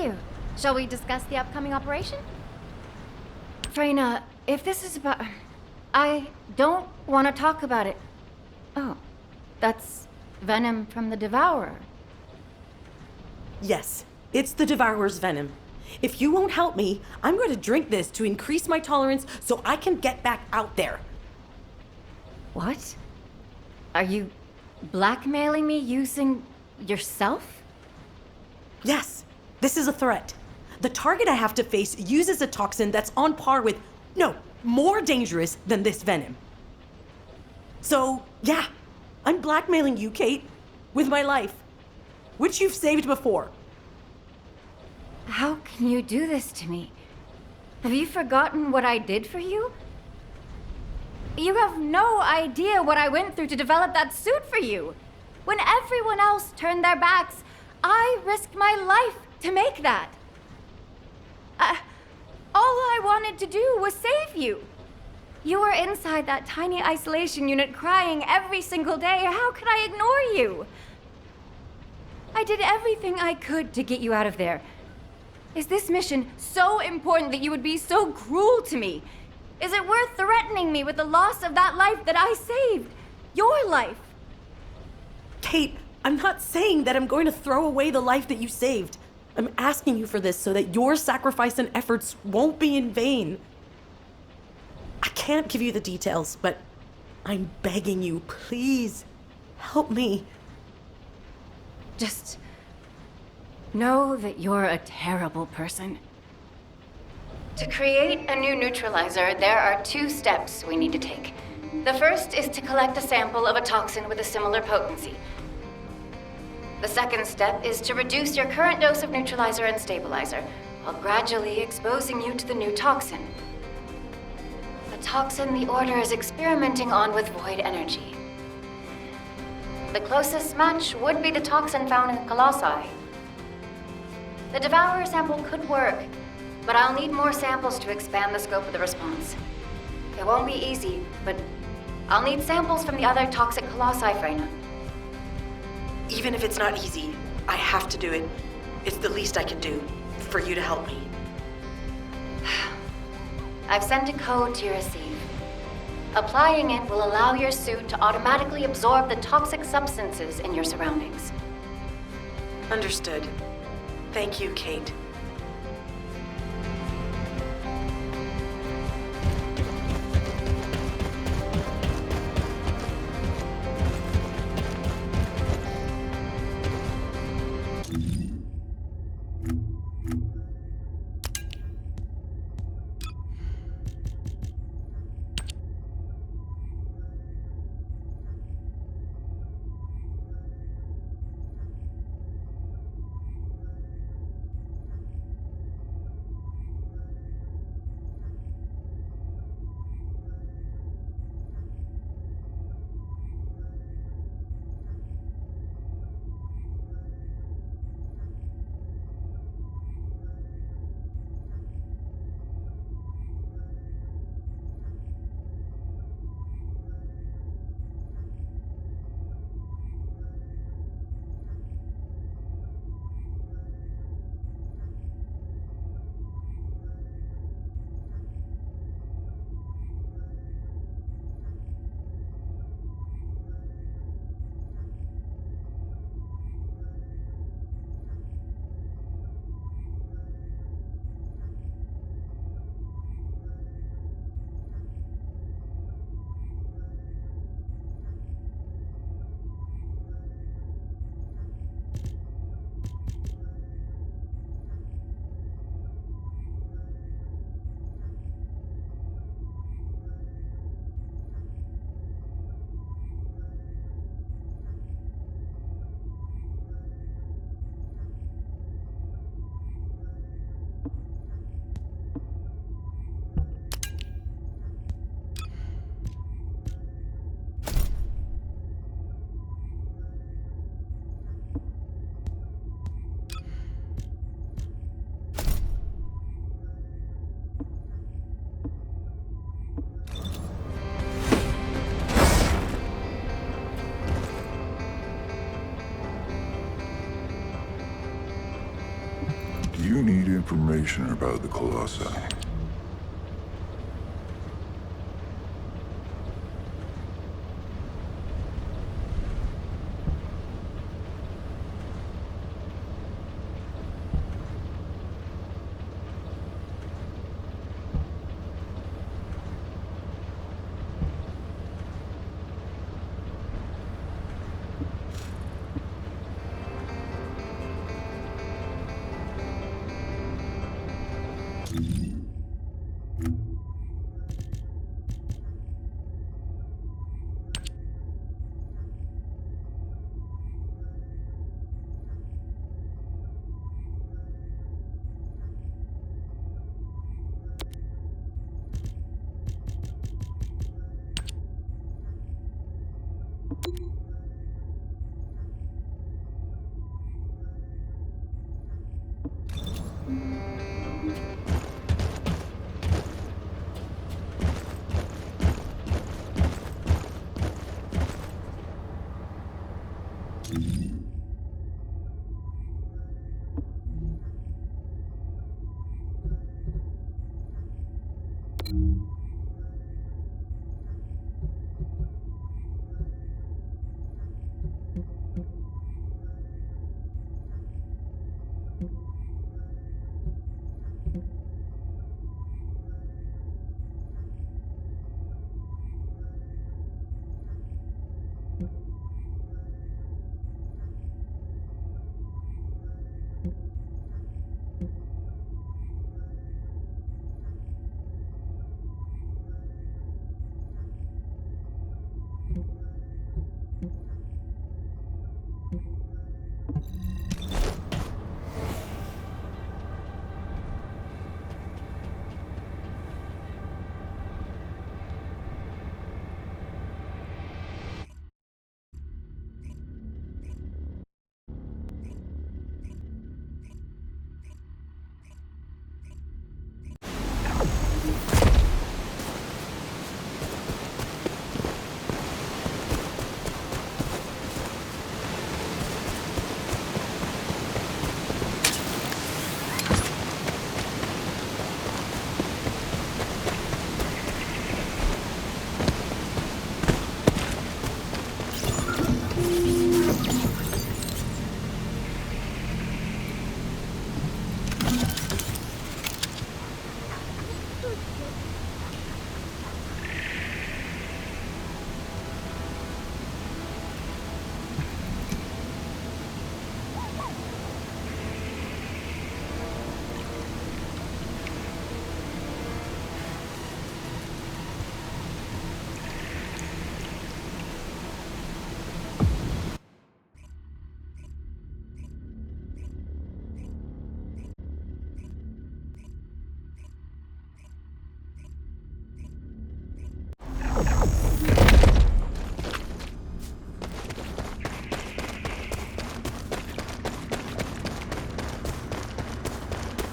you. Shall we discuss the upcoming operation? Freyna, if this is about... I don't want to talk about it. Oh, that's venom from the Devourer. Yes, it's the Devourer's venom. If you won't help me, I'm going to drink this to increase my tolerance so I can get back out there. What? Are you blackmailing me using yourself? Yes, this is a threat. The target I have to face uses a toxin that's on par with, no, more dangerous than this venom. So, yeah, I'm blackmailing you, Kate, with my life, which you've saved before. How can you do this to me? Have you forgotten what I did for you? You have no idea what I went through to develop that suit for you. When everyone else turned their backs, I risked my life to make that. All I wanted to do was save you. You were inside that tiny isolation unit crying every single day. How could I ignore you? I did everything I could to get you out of there. Is this mission so important that you would be so cruel to me? Is it worth threatening me with the loss of that life that I saved? Your life? Kate, I'm not saying that I'm going to throw away the life that you saved. I'm asking you for this so that your sacrifice and efforts won't be in vain. I can't give you the details, but I'm begging you, please, help me. Just know that you're a terrible person. To create a new neutralizer, there are 2 steps we need to take. The first is to collect a sample of a toxin with a similar potency. The second step is to reduce your current dose of neutralizer and stabilizer, while gradually exposing you to the new toxin. The toxin the Order is experimenting on with void energy. The closest match would be the toxin found in Colossi. The Devourer sample could work, but I'll need more samples to expand the scope of the response. It won't be easy, but I'll need samples from the other toxic Colossi, Freyna. Even if it's not easy, I have to do it. It's the least I can do for you to help me. I've sent a code to your receive. Applying it will allow your suit to automatically absorb the toxic substances in your surroundings. Understood. Thank you, Kate. you need information about the Colossi?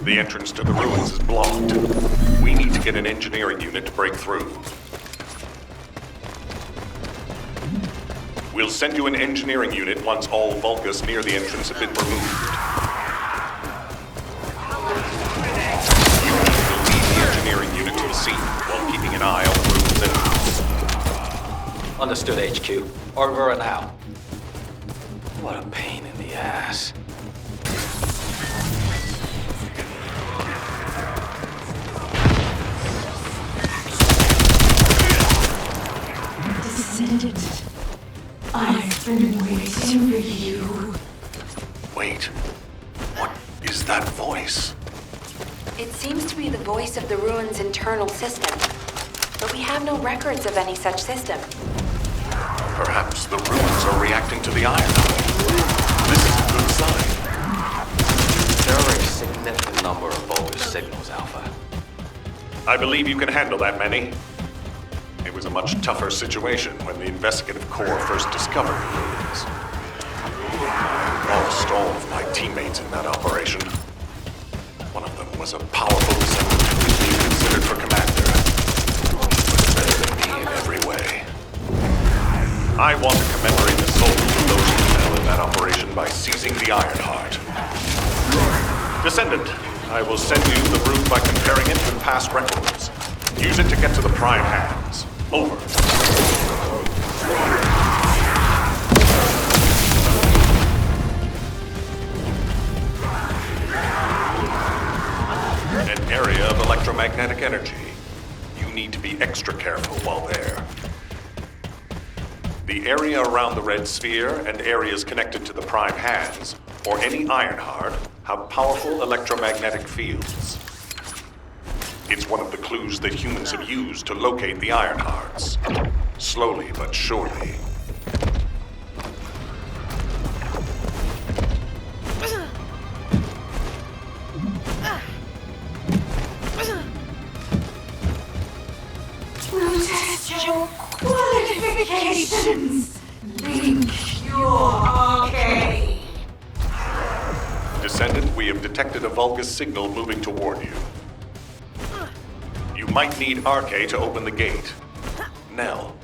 The entrance to the ruins is blocked. We need to get an engineering unit to break through. We'll send you an engineering unit once all Vulgus near the entrance have been removed. You need to lead the engineering unit to the scene while keeping an eye on the ruins entrance. Understood, HQ. Over now. What a pain in the ass. Descendant, I've been waiting for you. Wait. What is that voice? It seems to be the voice of the ruin's internal system, but we have no records of any such system. Perhaps the ruins are reacting to the iron. This is a good sign. There are a significant number of bogus signals, Alpha. I believe you can handle that many. It was a much tougher situation when the investigative corps first discovered the ruins. Lost all of my teammates in that operation. One of them was a powerful descendant who was being considered for commander. Better than me in every way. I want to commemorate the souls of those who fell in that operation by seizing the Iron Heart. Descendant, I will send you the route by comparing it with past records. Use it to get to the Prime Hands. Over. An area of electromagnetic energy. You need to be extra careful while there. The area around the red sphere and areas connected to the Prime Hands, or any Ironheart, have powerful electromagnetic fields. It's one of the clues that humans have used to locate the Ironhearts. Slowly but surely. Protest your qualifications. Link your okay. Descendant, we have detected a Vulgus signal moving toward you. You might need RK to open the gate. Nell,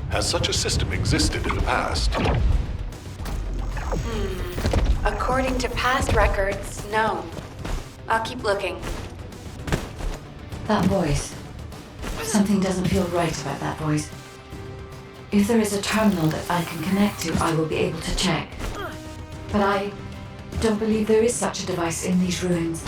has such a system existed in the past? According to past records, no. I'll keep looking. That voice. Something doesn't feel right about that voice. If there is a terminal that I can connect to, I will be able to check. But I don't believe there is such a device in these ruins.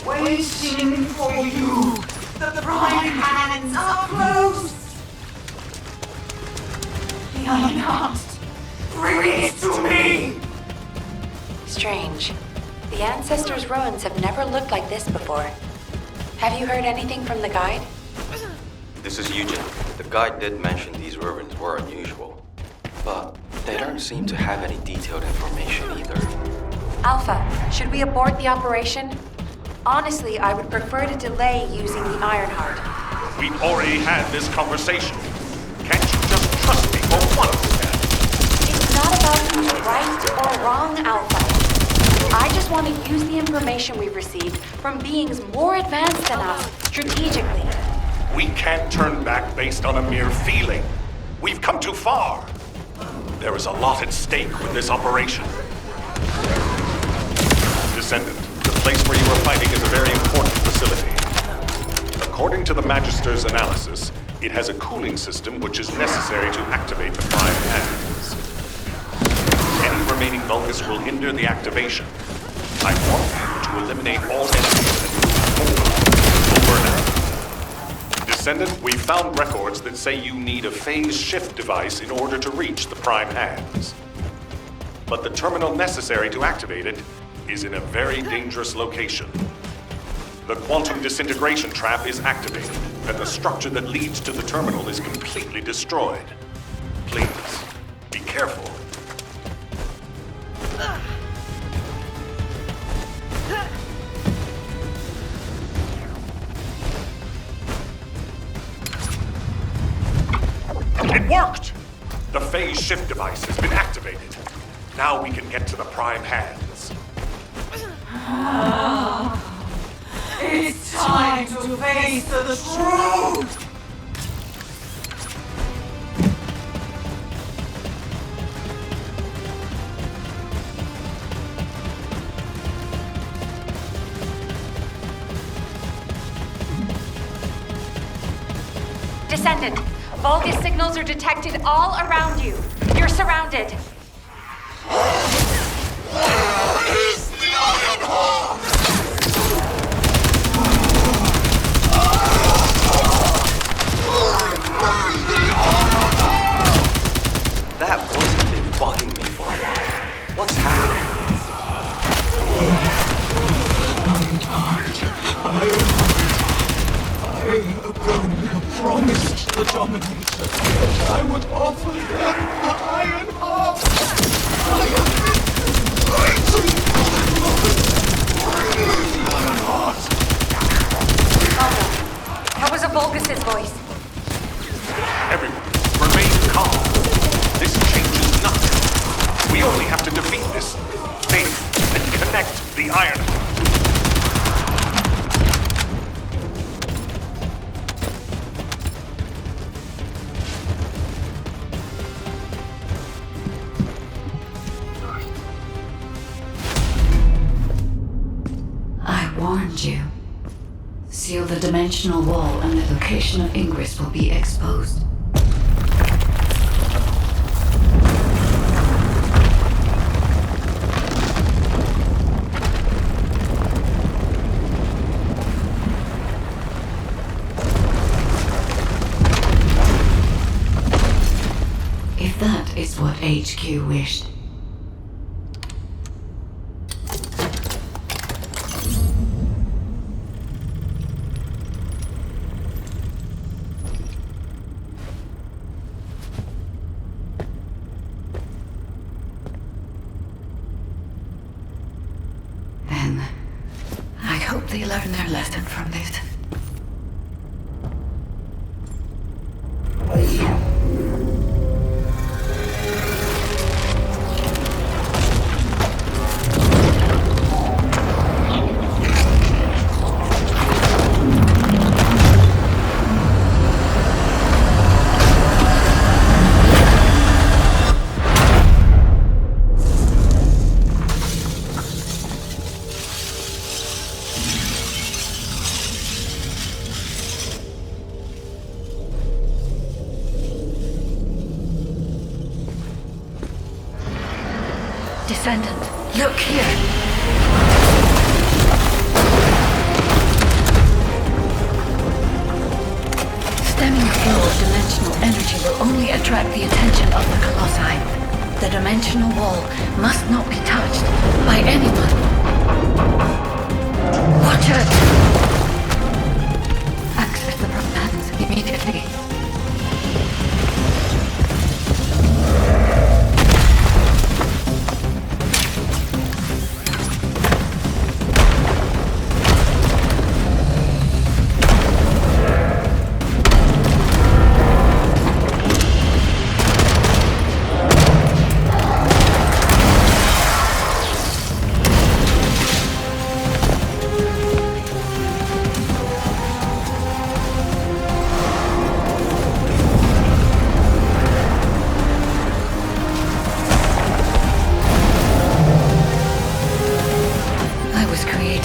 Waiting for you. The Prime Hands are close. The Ironheart. Bring it to me. Strange. The Ancestors' ruins have never looked like this before. Have you heard anything from the guide? This is Eugen. The guide did mention these ruins were unusual, but they don't seem to have any detailed information either. Alpha, should we abort the operation? Honestly, I would prefer to delay using the Ironheart. We've already had this conversation. Can't you just trust me for once, then? It's not about who's right or wrong, Alpha. I just want to use the information we've received from beings more advanced than us, strategically. We can't turn back based on a mere feeling. We've come too far. There is a lot at stake with this operation. Descendant, the place where you are fighting is a very important facility. According to the Magister's analysis, it has a cooling system which is necessary to activate the Prime Hands. Any remaining Vulgus will hinder the activation. I want you to eliminate all enemies and move forward. Over now. Descendant, we found records that say you need a phase shift device in order to reach the Prime Hands. But the terminal necessary to activate it is in a very dangerous location. The quantum disintegration trap is activated, and the structure that leads to the terminal is completely destroyed. Please, be careful. It worked! The phase shift device has been activated. Now we can get to the Prime Hands. It's time to face the truth. Descendant, Vulgus signals are detected all around you. You're surrounded. That voice has been bugging me for a while. What's happening? I promised the Dominator that I would offer them the Ironheart. I have been waiting for Vulgus's voice. Everyone, remain calm. This changes nothing. We only have to defeat this thing and connect the iron. I warned you. Seal the dimensional wall and the location of Ingress will be exposed. If that is what HQ wished, then I hope they learn their lesson from this. Descendant, look here. Stemming the flow of dimensional energy will only attract the attention of the Colossi. The dimensional wall must not be touched by anyone. Watch it! Access the plans immediately.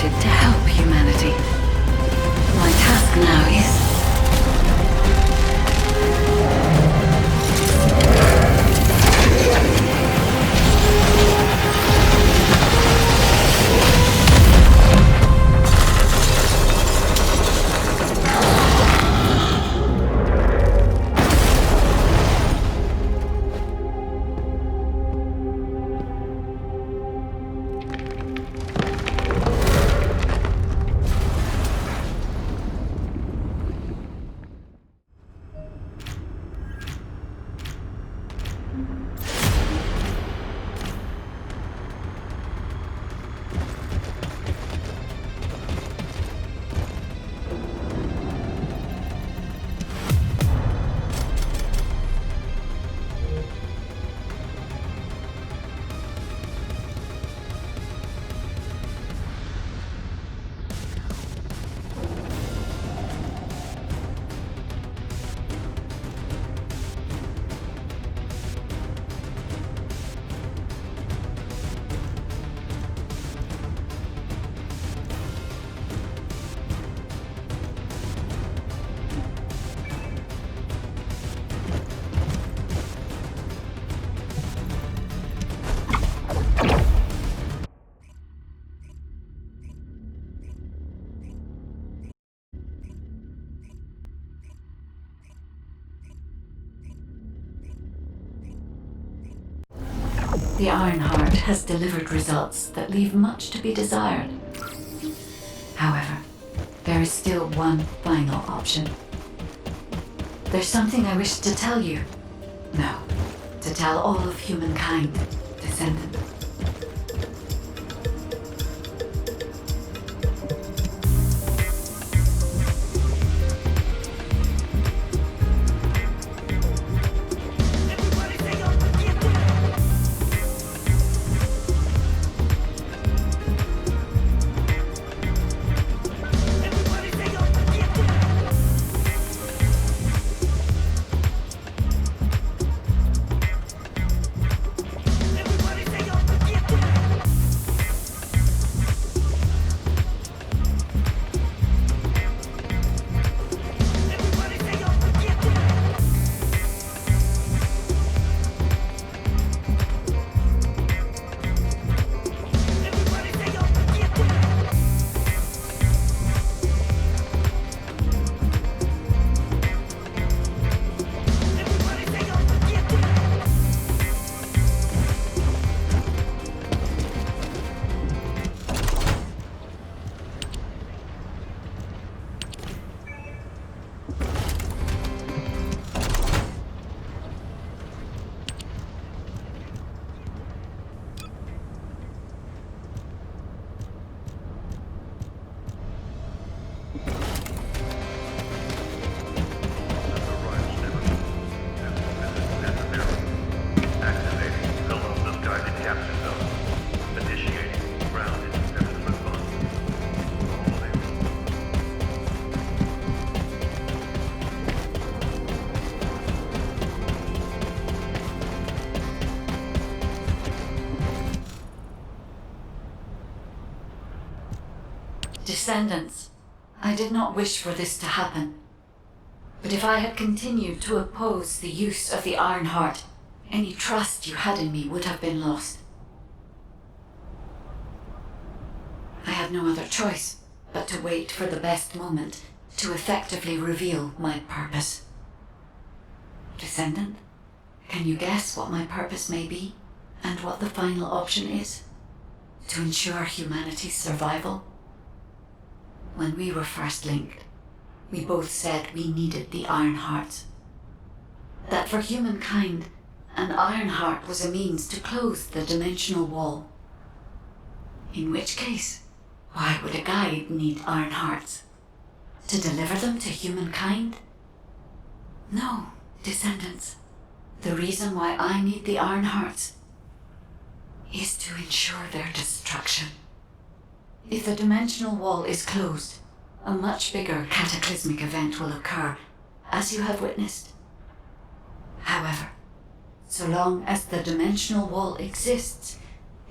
To help humanity. My task now is... The Ironheart has delivered results that leave much to be desired. However, there is still one final option. There's something I wish to tell you. No, to tell all of humankind, Descendant. Descendants, I did not wish for this to happen. But if I had continued to oppose the use of the Iron Heart, any trust you had in me would have been lost. I had no other choice but to wait for the best moment to effectively reveal my purpose. Descendant, can you guess what my purpose may be, and what the final option is? To ensure humanity's survival? When we were first linked, we both said we needed the Iron Hearts. That for humankind, an Iron Heart was a means to close the dimensional wall. In which case, why would a guide need Iron Hearts? To deliver them to humankind? No, Descendants. The reason why I need the Iron Hearts is to ensure their destruction. If the dimensional wall is closed, a much bigger cataclysmic event will occur, as you have witnessed. However, so long as the dimensional wall exists,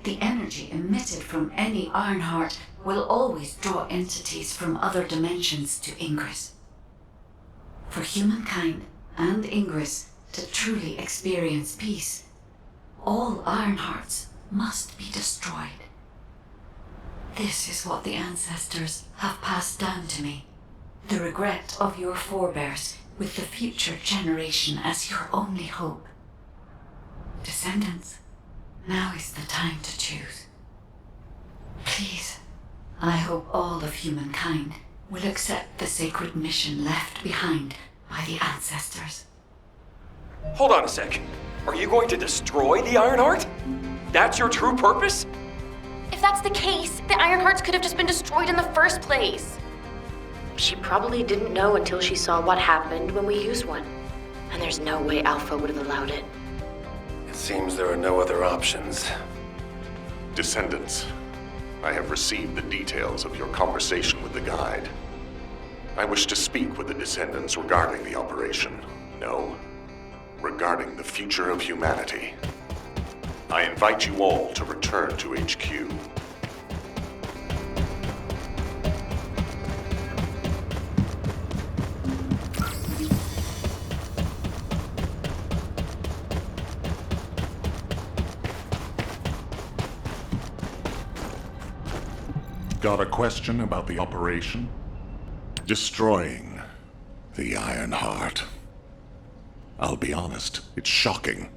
the energy emitted from any Ironheart will always draw entities from other dimensions to Ingress. For humankind and Ingress to truly experience peace, all Ironhearts must be destroyed. This is what the ancestors have passed down to me. The regret of your forebears with the future generation as your only hope. Descendants, now is the time to choose. Please, I hope all of humankind will accept the sacred mission left behind by the ancestors. Hold on a sec. Are you going to destroy the Ironheart? That's your true purpose? If that's the case, the Ironhearts could have just been destroyed in the first place. She probably didn't know until she saw what happened when we used one. And there's no way Alpha would have allowed it. It seems there are no other options. Descendants, I have received the details of your conversation with the guide. I wish to speak with the Descendants regarding the operation. No, regarding the future of humanity. I invite you all to return to HQ. Got a question about the operation? Destroying the Iron Heart. I'll be honest, it's shocking.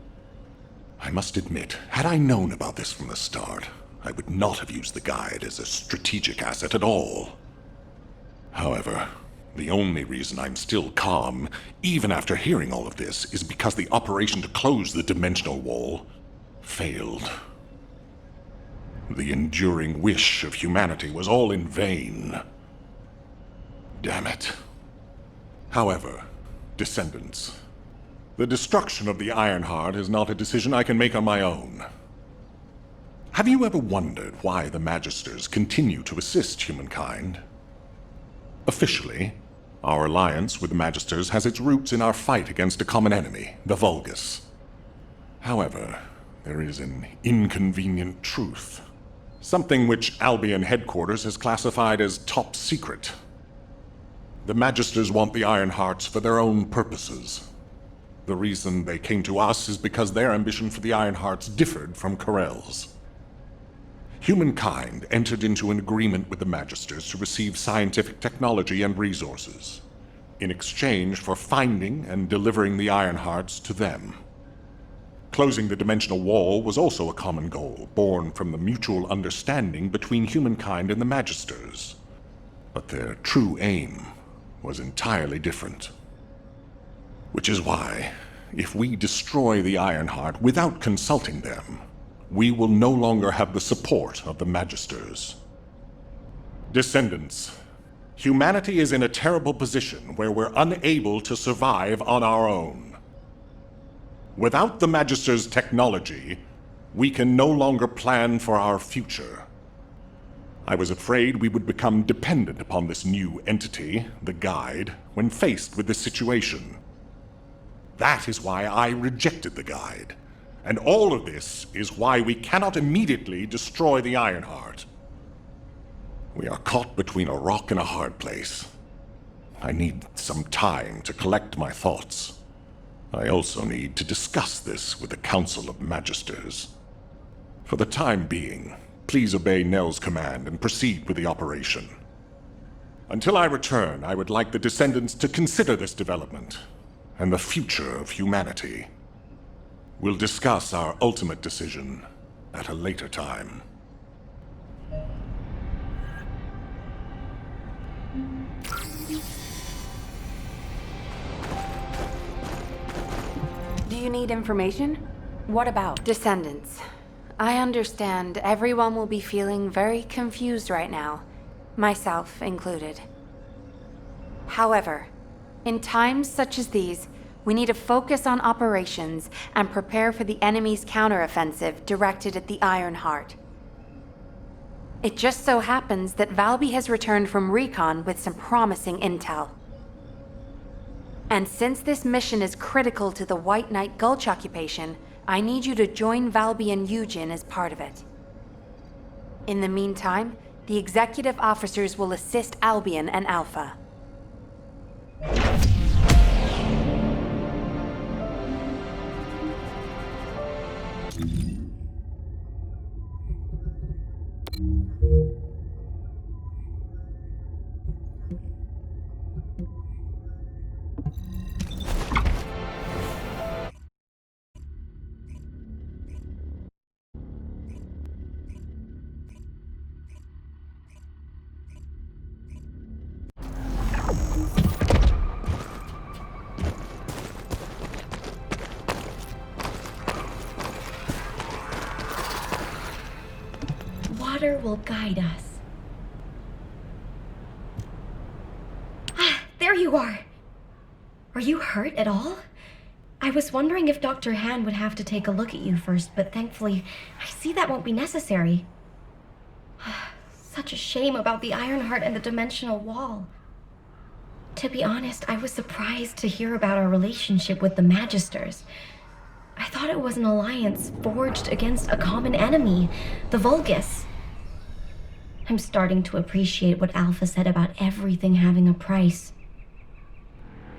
I must admit, had I known about this from the start, I would not have used the guide as a strategic asset at all. However, the only reason I'm still calm, even after hearing all of this, is because the operation to close the dimensional wall failed. The enduring wish of humanity was all in vain. Damn it. However, Descendants, the destruction of the Ironheart is not a decision I can make on my own. Have you ever wondered why the Magisters continue to assist humankind? Officially, our alliance with the Magisters has its roots in our fight against a common enemy, the Vulgus. However, there is an inconvenient truth. Something which Albion headquarters has classified as top secret. The Magisters want the Ironhearts for their own purposes. The reason they came to us is because their ambition for the Ironhearts differed from Corell's. Humankind entered into an agreement with the Magisters to receive scientific technology and resources, in exchange for finding and delivering the Ironhearts to them. Closing the dimensional wall was also a common goal, born from the mutual understanding between humankind and the Magisters. But their true aim was entirely different. Which is why, if we destroy the Ironheart without consulting them, we will no longer have the support of the Magisters. Descendants, humanity is in a terrible position where we're unable to survive on our own. Without the Magisters' technology, we can no longer plan for our future. I was afraid we would become dependent upon this new entity, the Guide, when faced with this situation. That is why I rejected the Guide. And all of this is why we cannot immediately destroy the Ironheart. We are caught between a rock and a hard place. I need some time to collect my thoughts. I also need to discuss this with the Council of Magisters. For the time being, please obey Nell's command and proceed with the operation. Until I return, I would like the Descendants to consider this development and the future of humanity. We'll discuss our ultimate decision at a later time. Do you need information? What about? Descendants. I understand everyone will be feeling very confused right now, myself included. However, in times such as these, we need to focus on operations and prepare for the enemy's counteroffensive directed at the Iron Heart. It just so happens that Valby has returned from recon with some promising intel. And since this mission is critical to the White Knight Gulch occupation, I need you to join Valby and Eugen as part of it. In the meantime, the executive officers will assist Albion and Alpha. Water will guide us. Ah, there you are! Are you hurt at all? I was wondering if Dr. Han would have to take a look at you first, but thankfully, I see that won't be necessary. Such a shame about the Ironheart and the dimensional wall. To be honest, I was surprised to hear about our relationship with the Magisters. I thought it was an alliance forged against a common enemy, the Vulgus. I'm starting to appreciate what Alpha said about everything having a price.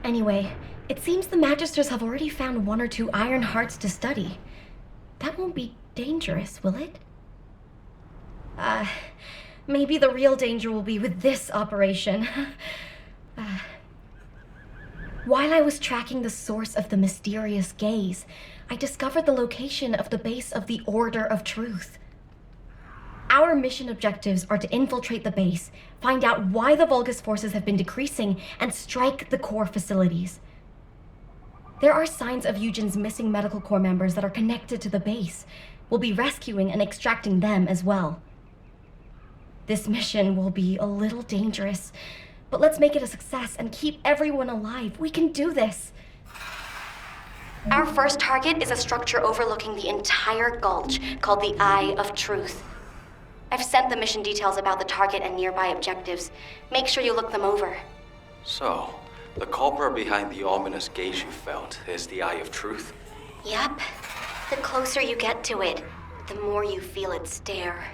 Anyway, it seems the Magisters have already found 1 or 2 Iron Hearts to study. That won't be dangerous, will it? Maybe the real danger will be with this operation. While I was tracking the source of the mysterious gaze, I discovered the location of the base of the Order of Truth. Our mission objectives are to infiltrate the base, find out why the Vulgus forces have been decreasing, and strike the core facilities. There are signs of Eugen's missing medical corps members that are connected to the base. We'll be rescuing and extracting them as well. This mission will be a little dangerous, but let's make it a success and keep everyone alive. We can do this. Our first target is a structure overlooking the entire gulch called the Eye of Truth. I've sent the mission details about the target and nearby objectives. Make sure you look them over. So, the culprit behind the ominous gaze you felt is the Eye of Truth? Yep. The closer you get to it, the more you feel it stare.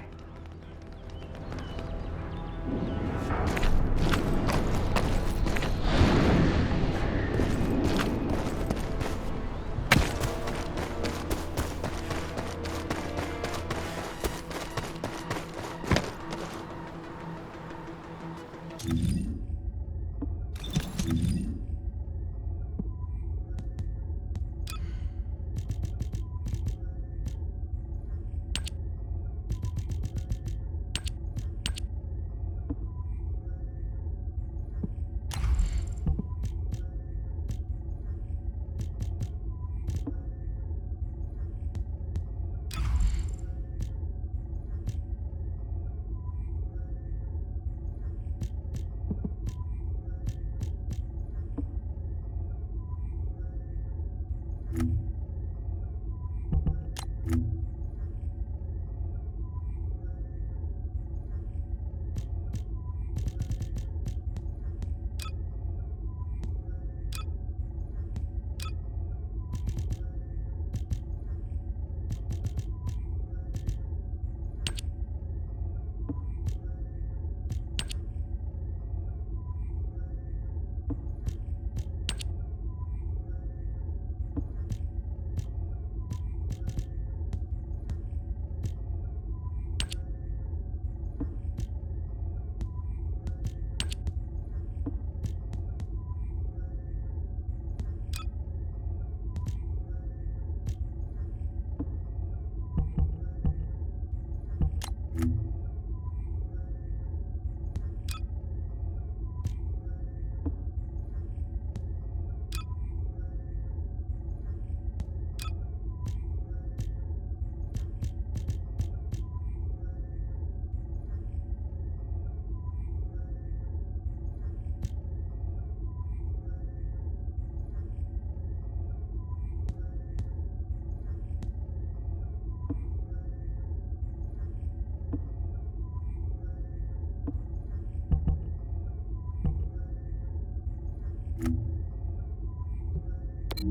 We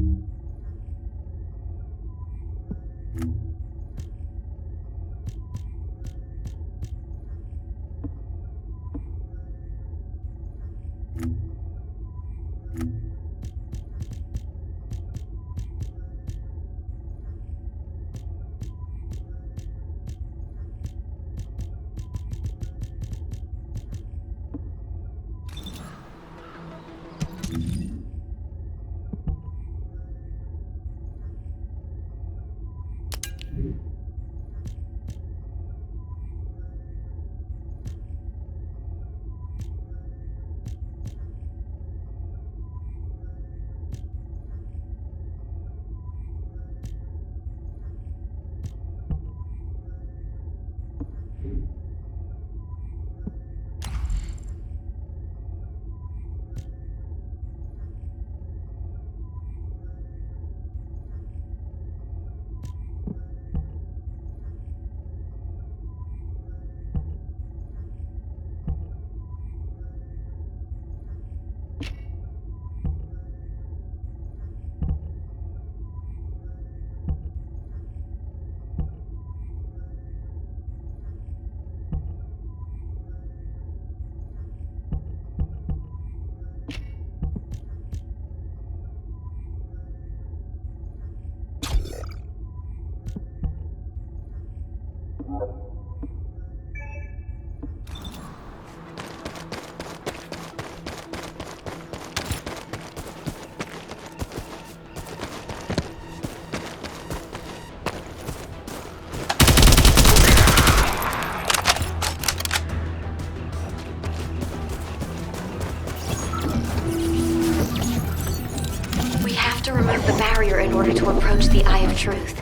have to remove the barrier in order to approach the Eye of Truth.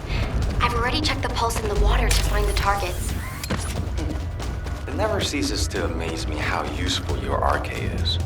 I've already checked the pulse in the water to find the targets. It never ceases to amaze me how useful your arcade is.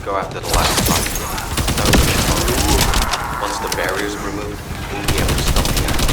go after the last one. No, once the barrier's removed, we'll be able to stop the attitude.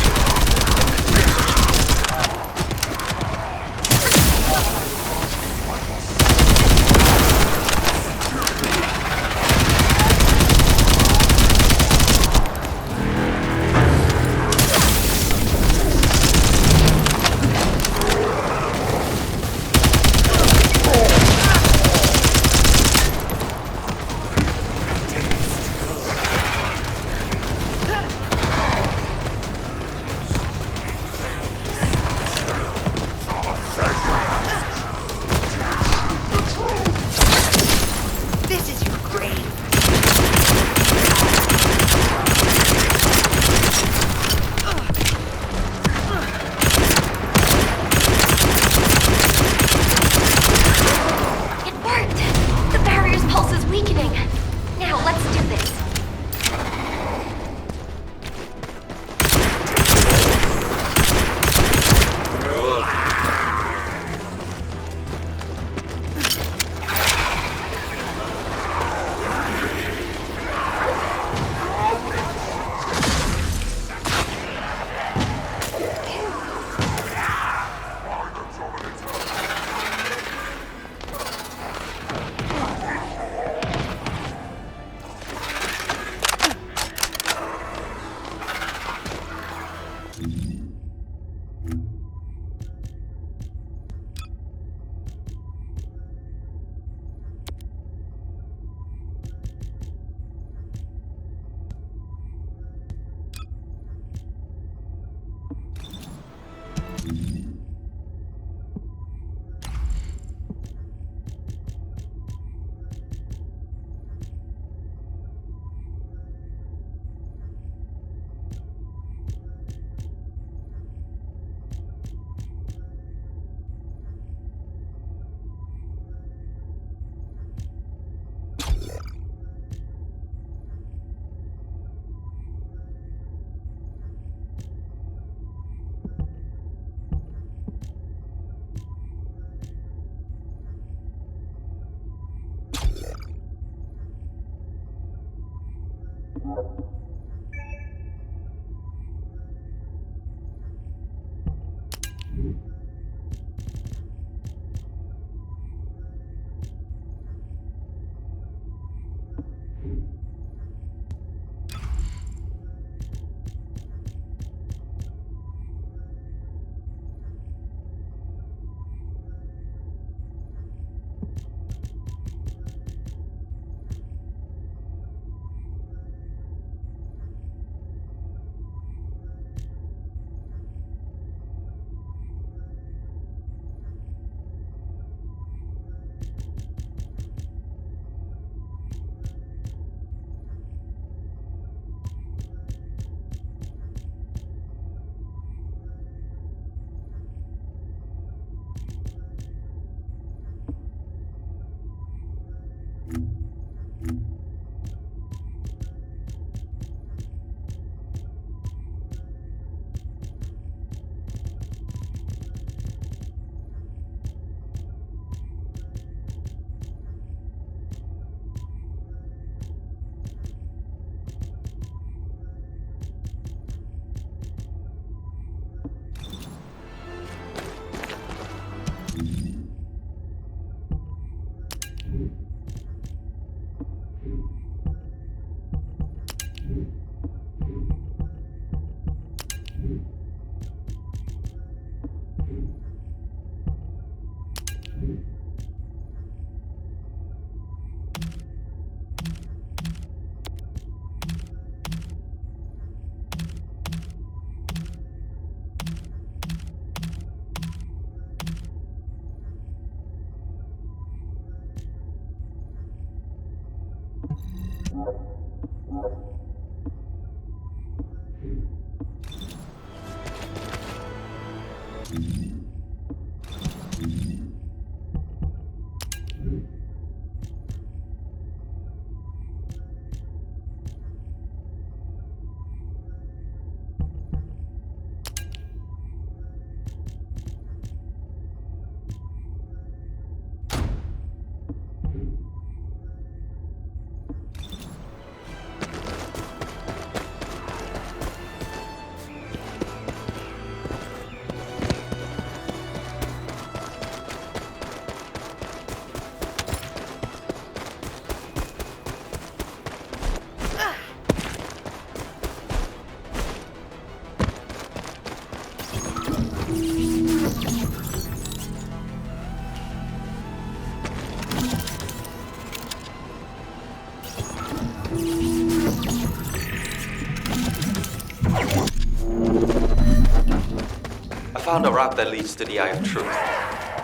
found a route that leads to the Eye of Truth.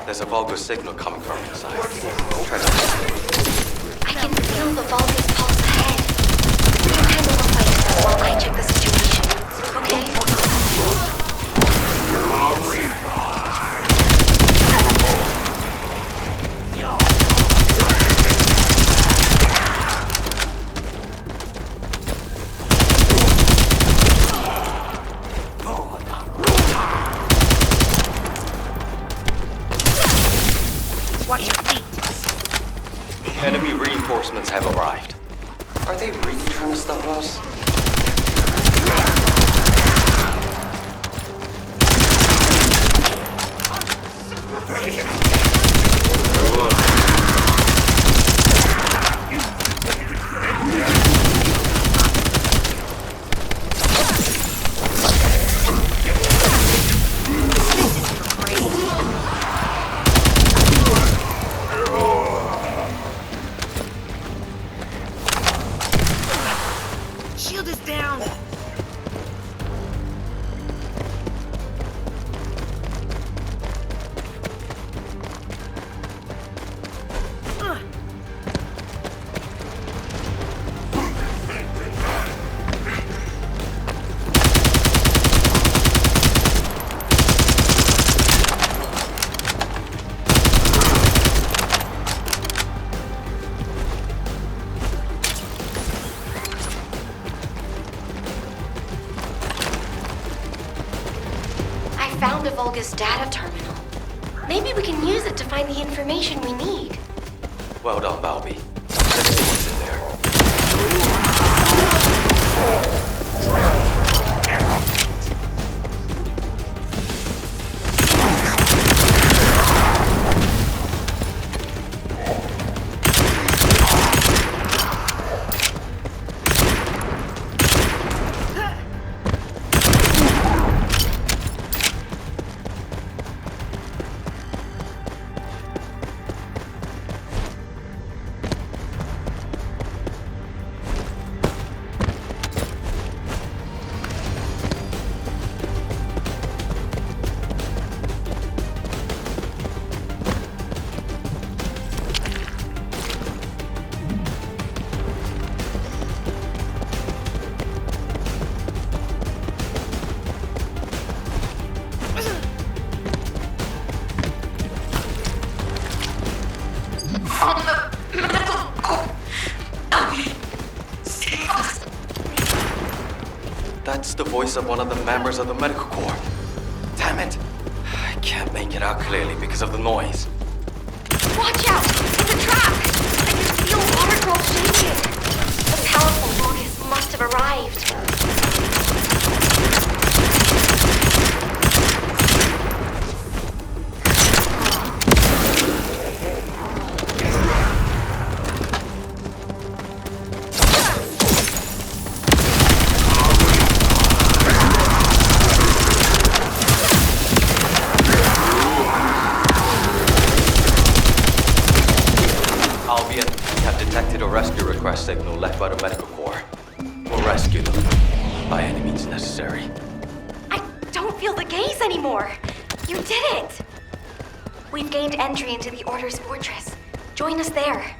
There's a Vulgus signal coming from inside. Try to... I can feel the Vulgus pulse ahead. You handle the fight while I check the situation, okay? Watch your feet. Enemy reinforcements have arrived. Are they really trying to stop us? Shield is down. Found a Vulgus data terminal. Maybe we can use it to find the information we need. Well done, Balby. Let's see what's in there. That's the voice of one of the members of the medical corps. Damn it! I can't make it out clearly because of the noise. Watch out! It's a trap! I can feel water girl shaking. The powerful Vulgus must have arrived. Albion, we have detected a rescue request signal left by the medical corps. We'll rescue them by any means necessary. I don't feel the gaze anymore. You did it! We've gained entry into the Order's fortress. Join us there.